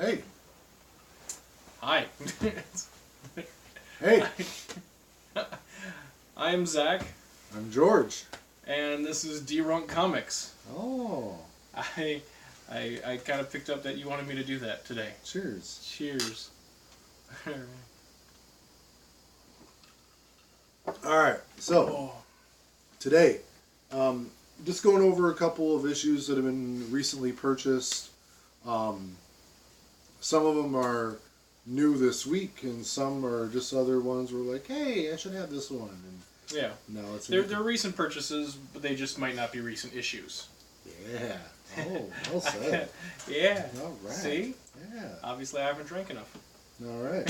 Hey. Hi. Hey. I'm Zach, I'm George. and this is Dee Runks Comics. Oh. I kind of picked up that you wanted me to do that today. Cheers. Cheers. Alright, so today, just going over a couple of issues that have been recently purchased. Some of them are new this week, and some are just other ones where like, hey, I should have this one. And Yeah. no, it's They're recent purchases, but they just might not be recent issues. Yeah. Oh, well said. Yeah. All right. See? Yeah. Obviously, I haven't drank enough. All right.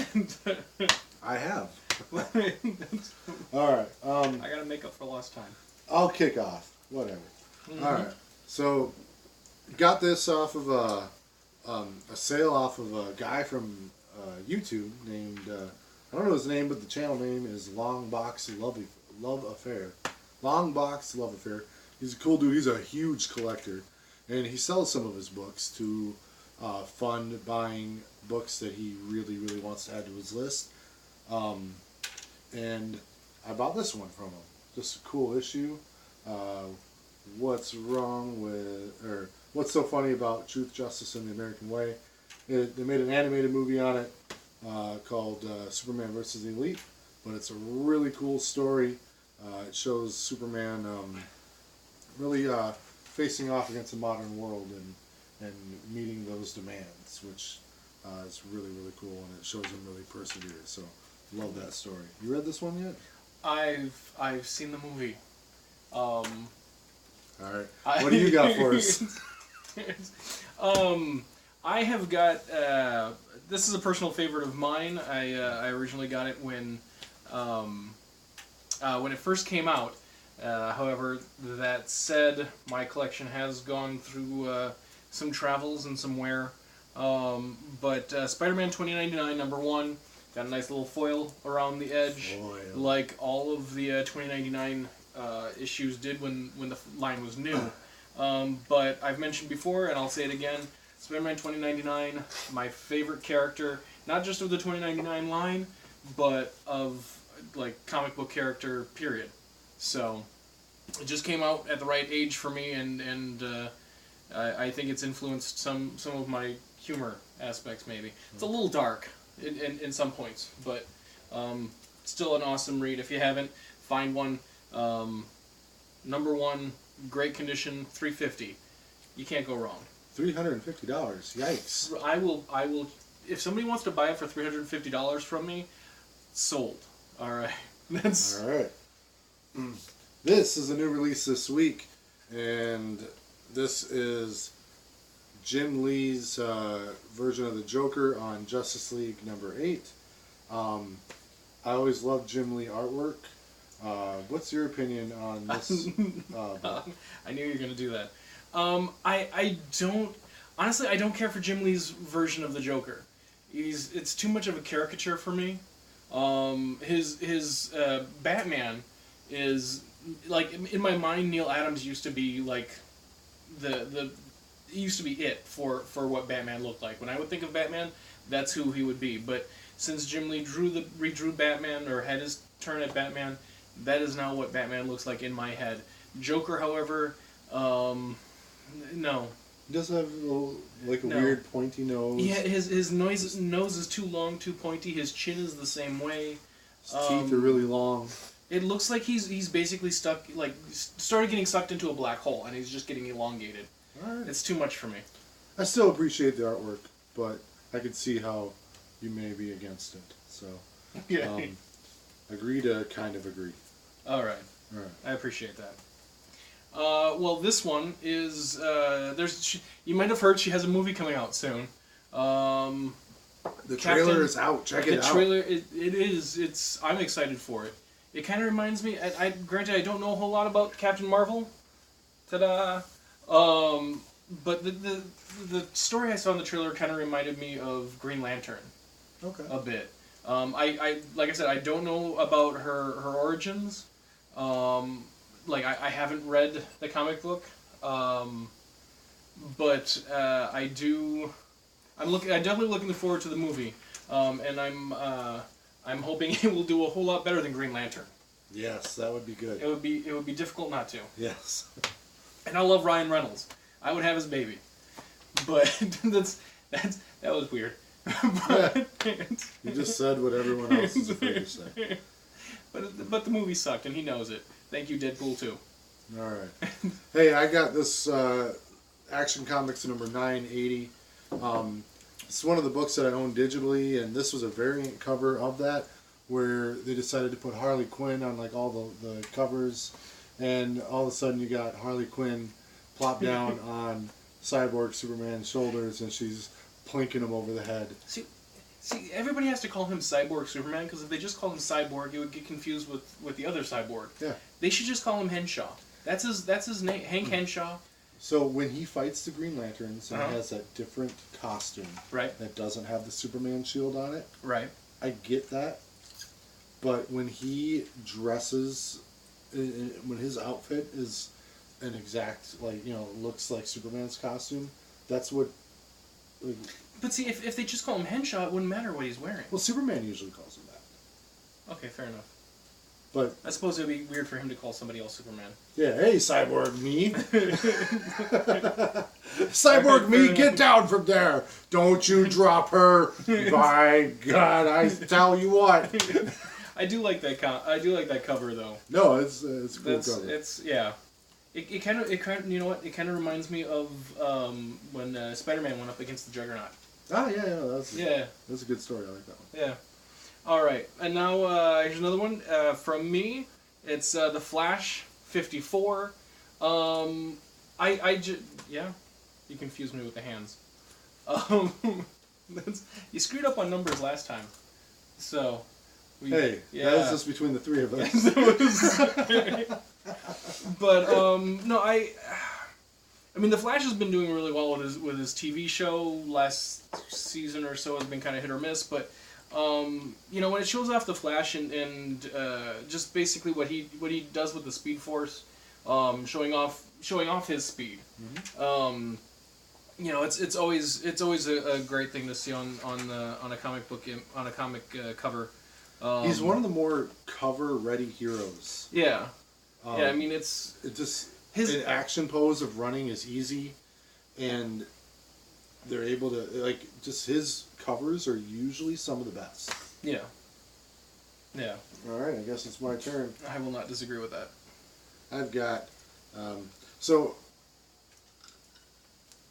I have. I All right. gotta make up for lost time. I'll kick off. Whatever. Mm-hmm. All right. So, got this off of a sale off of a guy from YouTube named I don't know his name, but the channel name is Long Box Love Affair. Long Box Love Affair. He's a cool dude. He's a huge collector, and he sells some of his books to fund buying books that he really, really wants to add to his list. And I bought this one from him. Just a cool issue. What's wrong with, or what's so funny about Truth, Justice, and the American Way? They made an animated movie on it called Superman vs. the Elite, but it's a really cool story. It shows Superman really facing off against the modern world and meeting those demands, which is really, really cool, and it shows him really persevere. So, love that story. You read this one yet? I've seen the movie. All right. What do you got for us? I have got. This is a personal favorite of mine. I originally got it when it first came out. However, that said, my collection has gone through some travels and some wear. But Spider-Man 2099 #1 got a nice little foil around the edge, like all of the 2099 issues did when the line was new. But I've mentioned before, and I'll say it again, Spider-Man 2099, my favorite character, not just of the 2099 line, but of like comic book character, period. So it just came out at the right age for me, and I think it's influenced some of my humor aspects. Maybe it's a little dark in some points, but still an awesome read. If you haven't, find one. #1, great condition, $350. You can't go wrong. $350. Yikes. I will. If somebody wants to buy it for $350 from me, sold. All right. That's all right. This is a new release this week, and this is Jim Lee's version of the Joker on Justice League #8. I always loved Jim Lee artwork. What's your opinion on this? I knew you were going to do that. I don't... Honestly, I don't care for Jim Lee's version of the Joker. It's too much of a caricature for me. His Batman is... Like, in my mind, Neil Adams used to be, like, he used to be it for what Batman looked like. When I would think of Batman, that's who he would be. But since Jim Lee redrew Batman, or had his turn at Batman, that is now what Batman looks like in my head. Joker, however, no. He does have a weird pointy nose. Yeah, his nose is too long, too pointy. His chin is the same way. His teeth are really long. It looks like he's basically started getting sucked into a black hole, and he's just getting elongated. All right. It's too much for me. I still appreciate the artwork, but I could see how you may be against it. So, Yeah. Agree to kind of agree. All right. I appreciate that. Well, this one is you might have heard she has a movie coming out soon. The trailer is out. Check it out. The trailer, it is. I'm excited for it. It kind of reminds me. Granted, I don't know a whole lot about Captain Marvel. Ta-da! But the story I saw in the trailer kind of reminded me of Green Lantern. Okay. A bit. I like I said, I don't know about her origins. I haven't read the comic book. But I do I'm definitely looking forward to the movie, and I'm hoping it will do a whole lot better than Green Lantern. Yes, that would be good. It would be difficult not to. Yes. And I love Ryan Reynolds. I would have his baby, but that was weird. But, You just said what everyone else is afraid to say. But the movie sucked, and he knows it. Thank you, Deadpool 2. All right. Hey, I got this Action Comics number 980. It's one of the books that I own digitally, and this was a variant cover of that, where they decided to put Harley Quinn on like all the covers, and all of a sudden you got Harley Quinn plop down on Cyborg Superman's shoulders, and she's plinking him over the head. See, everybody has to call him Cyborg Superman, because if they just call him Cyborg, it would get confused with the other Cyborg. Yeah. They should just call him Henshaw. That's his name, Hank Henshaw. So when he fights the Green Lanterns and Uh-huh. has that different costume Right. that doesn't have the Superman shield on it, Right. I get that. But when he dresses, when his outfit is an exact, like, looks like Superman's costume, that's what... Like, But see, if they just call him Henshaw, it wouldn't matter what he's wearing. well, Superman usually calls him that. Okay, fair enough. But... I suppose it would be weird for him to call somebody else Superman. Yeah, hey, Cyborg me. Cyborg me, get down from there. Don't you drop her. By God, I tell you what. I do like that. I do like that cover though. No, it's a cool cover. It's yeah. It kind of you know what? It kind of reminds me of when Spider-Man went up against the Juggernaut. Ah, yeah, that's a good story. I like that one. Yeah. All right, and now here's another one from me. It's the Flash 54. Yeah, you confused me with the hands. You screwed up on numbers last time, so. That is just between the three of us. But no, I mean, the Flash has been doing really well with his TV show. Last season or so has been kind of hit or miss, but when it shows off the Flash and just basically what he does with the Speed Force, showing off his speed. Mm-hmm. It's always a great thing to see on a comic book on a comic cover. He's one of the more cover-ready heroes. Yeah. I mean, it just his an action pose of running is easy, and they're able to just his covers are usually some of the best. Yeah. Yeah. All right, I guess it's my turn. I will not disagree with that. I've got so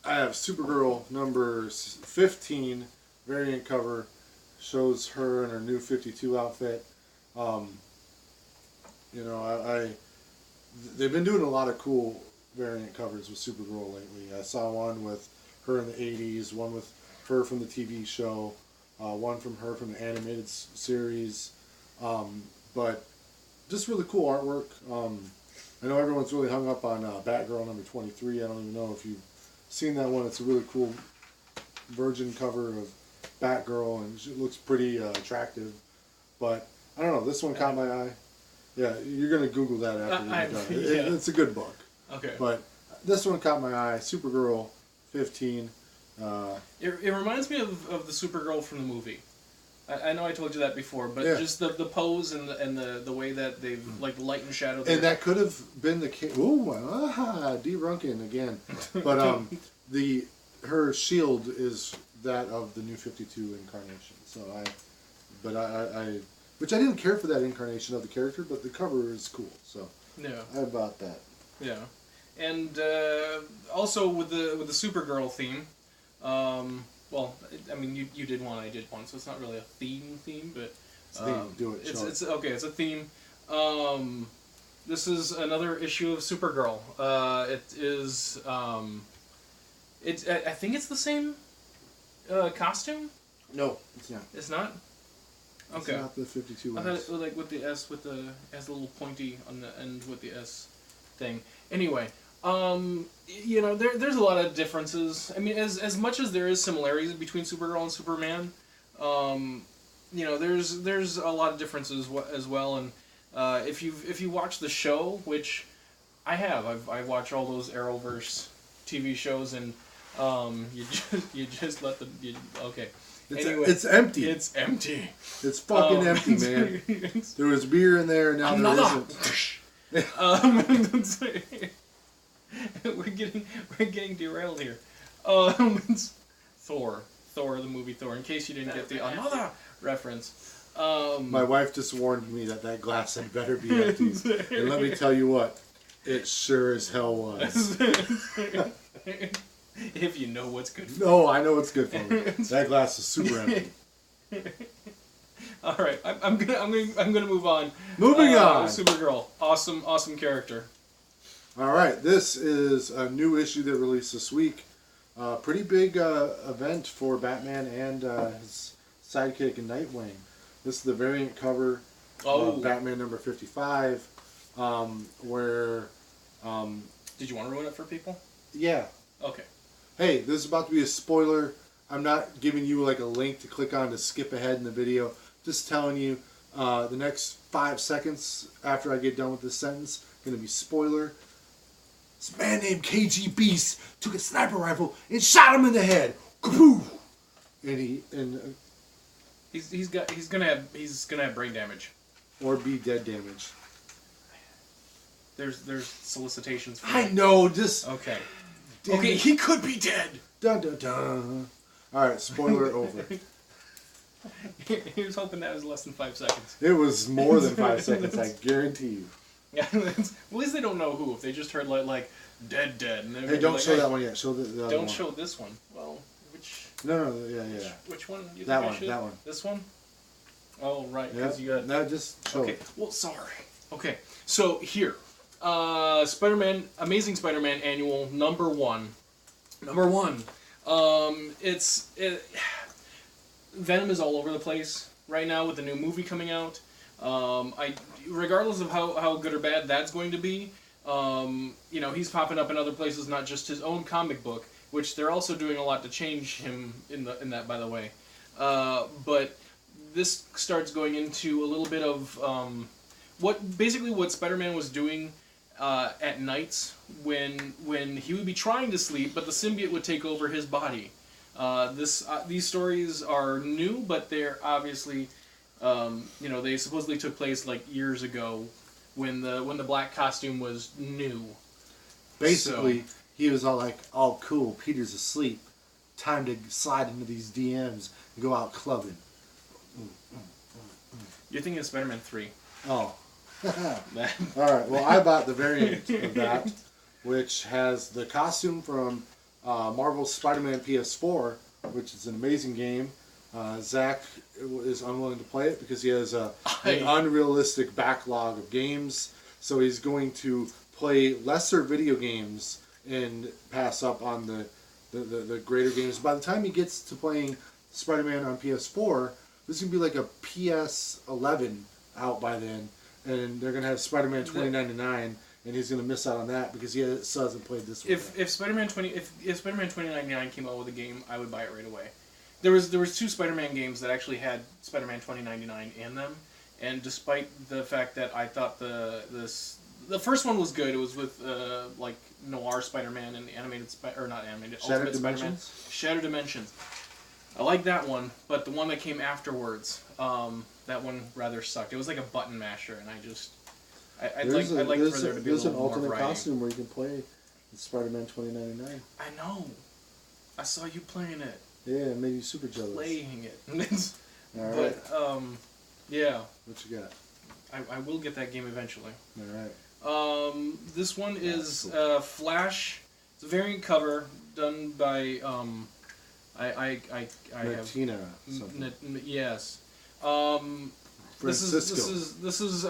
I have Supergirl number 15 variant cover. Shows her in her new 52 outfit. They've been doing a lot of cool variant covers with Supergirl lately. I saw one with her in the 80s, one with her from the TV show, one from her from the animated series. But just really cool artwork. I know everyone's really hung up on Batgirl number 23. I don't even know if you've seen that one. It's a really cool virgin cover of Batgirl, and she looks pretty attractive. But I don't know, this one caught my eye. Yeah, you're gonna Google that after you're done. It's a good book. Okay. But this one caught my eye. Supergirl 15. It reminds me of the Supergirl from the movie. I know I told you that before, but just the pose and the way that they've like light and shadow. And that could have been the case. Ooh, Dee Runks again. But her shield is that of the new 52 incarnation. So I which I didn't care for that incarnation of the character, but the cover is cool. So yeah, I bought that. Yeah, and also with the Supergirl theme. Well, I mean, you did one, I did one, so it's not really a theme, but it's a theme. Do it. It's okay. It's a theme. This is another issue of Supergirl. It is. I think it's the same costume. No, it's not. It's not. Okay. It's not the 52. I thought it was like with the S with the has a little pointy on the end with the S thing. Anyway. There's a lot of differences. I mean, as much as there is similarities between Supergirl and Superman, there's a lot of differences as well. And if you watch the show, which I have, I watch all those Arrowverse TV shows, and You just let the okay. It's, Anyway, it's empty. It's empty. It's fucking empty, man. There was beer in there, now there isn't. We're getting derailed here. Thor, the movie Thor. In case you didn't get the another reference. My wife just warned me that glass had better be empty. And let me tell you what, it sure as hell was. If you know what's good for No, I know what's good for me. That glass is super empty. All right, I'm gonna move on. Moving on. Supergirl, awesome character. All right, this is a new issue that released this week. Pretty big event for Batman and his sidekick Nightwing. This is the variant cover of Batman number 55, where... Did you want to ruin it for people? Yeah. Okay. Hey, this is about to be a spoiler. I'm not giving you like a link to click on to skip ahead in the video. Just telling you the next 5 seconds after I get done with this sentence, going to be spoiler. This man named KG Beast took a sniper rifle and shot him in the head. Kapoo! And he's gonna have brain damage. Or be dead damage. There's solicitations for I that. know, just... Okay. Damn Okay, it. he could be dead. Dun dun dun. Alright, spoiler over. He was hoping that was less than 5 seconds. It was more than 5 seconds, I guarantee you. Yeah, at least they don't know who. If they just heard like dead, and Hey, don't show that one yet. Show the other Don't one. show this one. Well, which? No, yeah. Which one? You That think I one, should? that one. This one? Oh, right. Yeah. Because you got. No, just show Okay. it. Well, sorry. Okay. So here, Spider-Man, Amazing Spider-Man Annual #1. Venom is all over the place right now with the new movie coming out. Regardless of how good or bad that's going to be, he's popping up in other places, not just his own comic book, which they're also doing a lot to change him in that, by the way. But this starts going into a little bit of what Spider-Man was doing at nights when he would be trying to sleep, but the symbiote would take over his body. These stories are new, but they're obviously, they supposedly took place like years ago when the black costume was new. Basically, he was all like, "Oh, cool, Peter's asleep. Time to slide into these DMs and go out clubbing." You're thinking of Spider-Man 3. Oh. Alright, well, I bought the variant of that, which has the costume from Marvel's Spider-Man PS4, which is an amazing game. Zach is unwilling to play it because he has an unrealistic backlog of games, so he's going to play lesser video games and pass up on the greater games. By the time he gets to playing Spider-Man on PS4, this is going to be like a PS11 out by then, and they're going to have Spider-Man 2099, and he's going to miss out on that because he still hasn't played this one. If Spider-Man 2099 came out with a game, I would buy it right away. There was 2 Spider-Man games that actually had Spider-Man 2099 in them, and despite the fact that I thought the first one was good, it was with like Noir Spider-Man and the animated Ultimate Spider-Man, Shattered Dimensions. I like that one, but the one that came afterwards, that one rather sucked. It was like a button masher, and I'd like for there to be a little There's an more alternate variety. costume where you can play Spider-Man 2099. I know. I saw you playing it. Yeah, it made you super jealous. Playing it. All but right. yeah. What you got? I will get that game eventually. All right. This one is Flash. It's a variant cover done by I have yes. This is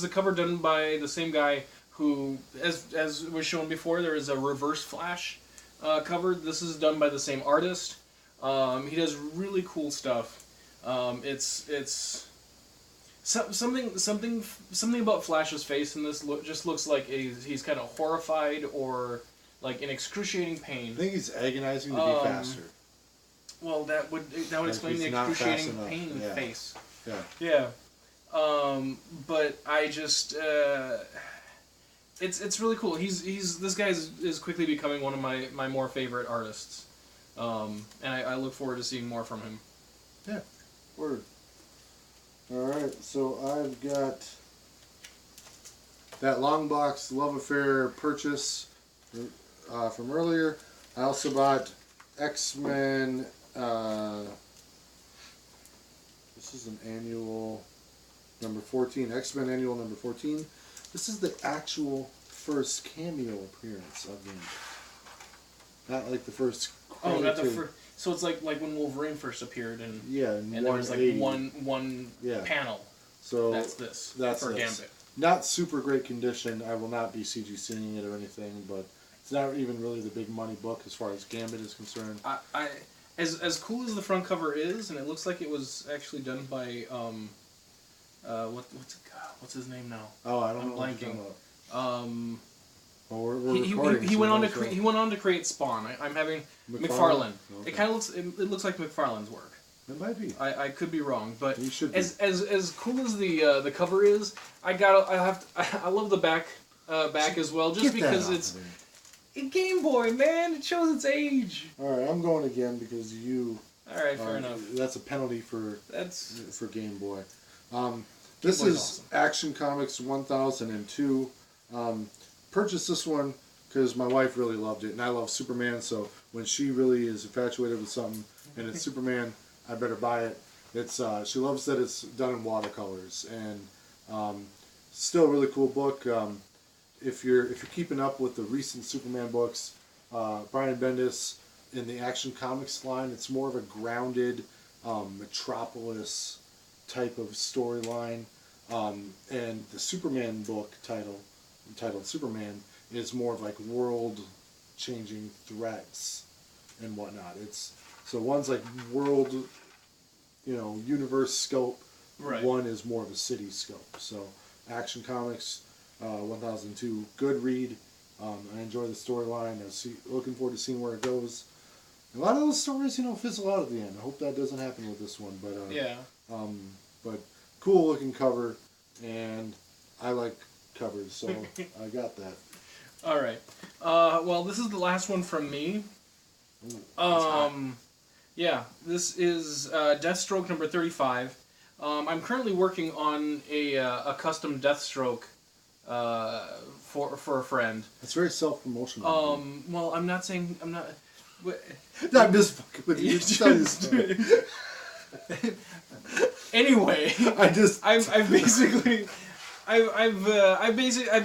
a cover done by the same guy who, as was shown before, there is a Reverse Flash cover. This is done by the same artist. He does really cool stuff. It's something about Flash's face in this just looks like he's kind of horrified or like in excruciating pain. I think he's agonizing to be faster. Well, that would explain the excruciating pain face. Yeah. Yeah. But I just it's really cool. This guy is quickly becoming one of my more favorite artists, and I look forward to seeing more from him. Yeah, word. All right, so I've got that long box Love Affair purchase from earlier. I also bought X-Men. This is an annual number 14. X-Men annual number 14. This is the actual first cameo appearance of him. Not like the first. Oh, not the first. So it's like when Wolverine first appeared, and and there was like one panel. So that's this for Gambit. Not super great condition. I will not be CGCing it or anything, but it's not even really the big money book as far as Gambit is concerned. As cool as the front cover is, and it looks like it was actually done by what's his name now? Oh, I don't I'm know. Blanking. Well, we're recording. He went on to create Spawn. I'm having McFarlane. Okay. It looks like McFarlane's work. It might be. I could be wrong, but you should be. As cool as the cover is, I love the back as well, just because it's Game Boy, man. It shows its age. All right, I'm going again because you. All right, fair enough. That's a penalty for Game Boy. This Boy's is awesome. Action Comics 1002. Purchased this one because my wife really loved it, and I love Superman. So when she really is infatuated with something and it's Superman, I better buy it. It's she loves that it's done in watercolors, and still a really cool book. If you're keeping up with the recent Superman books, Brian Bendis in the Action Comics line, it's more of a grounded Metropolis type of storyline, and the Superman book entitled Superman is more of like world-changing threats and whatnot. So one's like world, universe scope. Right. One is more of a city scope. So Action Comics 1002, good read. I enjoy the storyline. Looking forward to seeing where it goes. A lot of those stories, fizzle out at the end. I hope that doesn't happen with this one, but yeah. But cool looking cover, and I like covers, so I got that. All right. Well, this is the last one from me. Ooh, yeah, this is Deathstroke number 35. I'm currently working on a custom Deathstroke for a friend. It's very self-promotional. Well, I'm not saying I'm not. I'm just fucking with you. Just tell you the story. Anyway, I've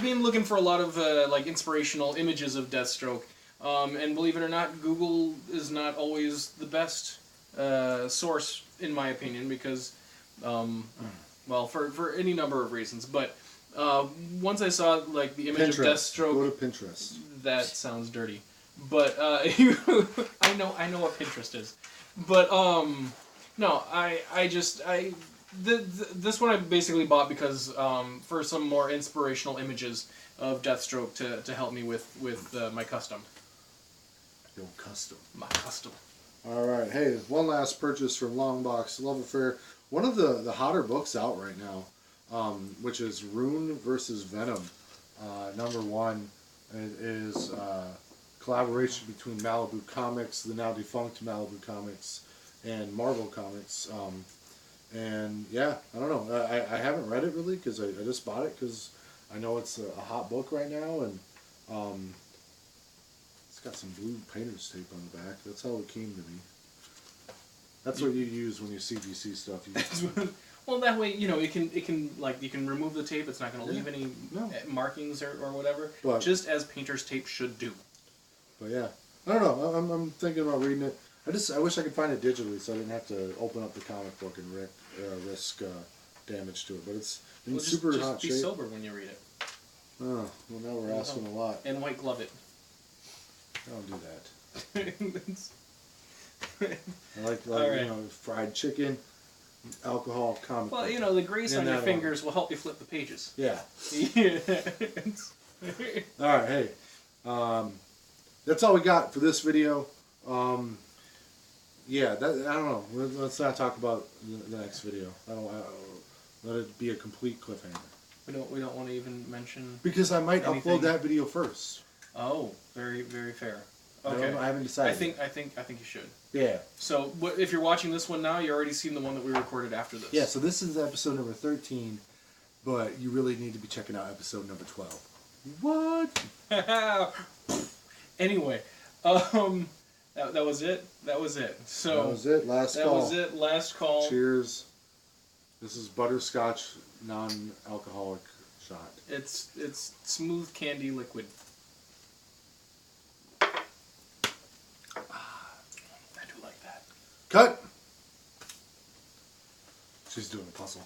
been looking for a lot of like inspirational images of Deathstroke, and believe it or not, Google is not always the best source in my opinion because, well, for any number of reasons. But once I saw like the image Pinterest. of Deathstroke, Go to Pinterest. That sounds dirty, but I know what Pinterest is, but no, this one I basically bought because for some more inspirational images of Deathstroke to help me with my custom. Your custom. My custom. All right. Hey, one last purchase from Longbox Love Affair. One of the hotter books out right now, which is Rune versus Venom. Number 1. It is collaboration between Malibu Comics, the now defunct Malibu Comics, and Marvel Comics. And yeah, I don't know. I haven't read it really because I just bought it because I know it's a hot book right now, and it's got some blue painter's tape on the back. That's how it came to me. That's what you use when you CGC stuff. Well, that way it can like you can remove the tape. It's not going to leave any markings or whatever. But, just as painter's tape should do. But yeah, I don't know. I'm thinking about reading it. I wish I could find it digitally so I didn't have to open up the comic book and risk damage to it. But it's in super hot shape. Just be sober when you read it. Oh, well now we're asking a lot. And white glove it. Don't do that. I like fried chicken, alcohol, comic book. Well, the grease on your fingers will help you flip the pages. Yeah. All right, hey. That's all we got for this video. Yeah, I don't know. Let's not talk about the next video. Let it be a complete cliffhanger. We don't want to even mention. Because I might Anything? upload that video first. Oh, very very fair. I Okay. haven't decided. I think you should. Yeah. So if you're watching this one now, you already seen the one that we recorded after this. Yeah. So this is episode number 13, but you really need to be checking out episode number 12. What? Anyway, that was it. That was it. So that was it. Last that call. was it. Last call. Cheers. This is butterscotch non-alcoholic shot. It's smooth candy liquid. I do like that. Cut. She's doing a puzzle.